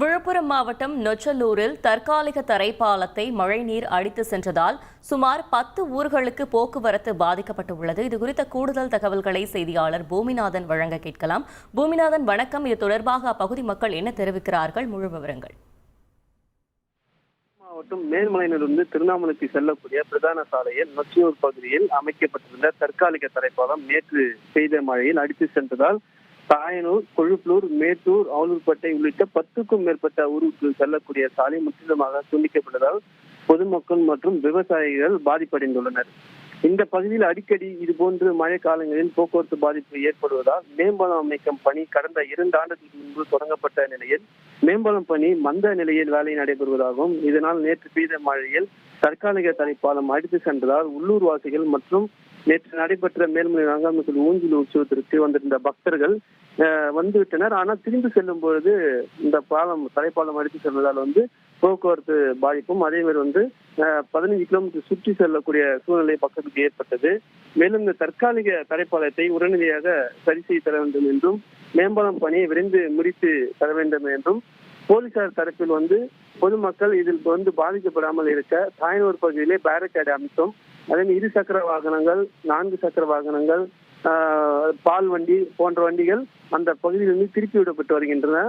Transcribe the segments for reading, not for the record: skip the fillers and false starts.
விழுப்புரம் மாவட்டம் நொச்சலூரில் தற்காலிக தரைப்பாலத்தை மழைநீர் அடித்து சென்றதால் சுமார் 10 ஊர்களுக்கு போக்குவரத்து பாதிக்கப்பட்டுள்ளது. இதுகுறித்த கூடுதல் தகவல்களை செய்தியாளர் பூமிநாதன் வழங்க கேட்கலாம். பூமிநாதன், வணக்கம். இது தொடர்பாக அப்பகுதி மக்கள் என்ன தெரிவிக்கிறார்கள்? முழு விவரங்கள். மாவட்டம் மேல்மலையிலிருந்து திருவண்ணாமலைக்கு செல்லக்கூடிய பிரதான சாலையில் நொச்சியூர் பகுதியில் அமைக்கப்பட்டிருந்த தற்காலிக தரைப்பாலம் நேற்று பெய்த மழையில் அடித்து சென்றதால் தாயனூர், கொழுப்புலூர், மேட்டூர், ஆவலூர்பேட்டை உள்ளிட்ட 10க்கும் மேற்பட்ட ஊருக்கு செல்லக்கூடிய சாலை முற்றிலுமாக துண்டிக்கப்பட்டதால் பொதுமக்கள் மற்றும் விவசாயிகள் பாதிப்படைந்துள்ளனர். இந்த பகுதியில் அடிக்கடி இதுபோன்று மழை காலங்களில் போக்குவரத்து பாதிப்பு ஏற்படுவதால் மேம்பாலம் அமைக்கும் பணி கடந்த 2 ஆண்டுகளுக்கு முன்பு தொடங்கப்பட்ட நிலையில் மேம்பாலம் பணி மந்த நிலையில் வேலை நடைபெறுவதாகவும், இதனால் நேற்று பெய்த மழையில் தற்காலிக தரைப்பாலம் அடித்து சென்றதால் உள்ளூர் வாசிகள் மற்றும் நேற்று நடைபெற்ற மேல்மலை நாகாமிகள் ஊஞ்சல் உற்சவத்திற்கு வந்திருந்த பக்தர்கள் வந்துவிட்டனர். ஆனால் திரும்பி செல்லும் பொழுது இந்த தரைப்பாலம் அடித்து செல்வதால் போக்குவரத்து பாதிப்பும் அதே மாதிரி 15 கிலோமீட்டர் சுற்றி செல்லக்கூடிய சூழ்நிலை பக்கத்துக்கு ஏற்பட்டது. மேலும் இந்த தற்காலிக தரைப்பாலத்தை உடனடியாக சரி செய்து தர வேண்டும் என்றும் மேம்பாலம் பணியை விரைந்து முடித்து தர வேண்டும் என்றும் போலீசார் தரப்பில் பொதுமக்கள் இதில் பாதிக்கப்படாமல் இருக்க தாயனூர் பகுதியிலே பேரிகேட் அமைத்தோம். அதே 2 சக்கர வாகனங்கள், 4 சக்கர வாகனங்கள், பால் வண்டி போன்ற வண்டிகள் அந்த பகுதியிலிருந்து திருப்பி விடப்பட்டு வருகின்றன.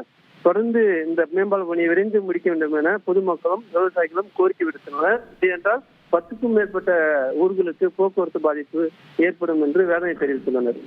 தொடர்ந்து இந்த மேம்பால பணியை விரைந்து முடிக்க வேண்டும் என பொதுமக்களும் விவசாயிகளும் கோரிக்கை விடுத்துள்ளனர். என்றால் 10க்கும் மேற்பட்ட ஊர்களுக்கு போக்குவரத்து பாதிப்பு ஏற்படும் என்று வேதனை தெரிவித்துள்ளனர்.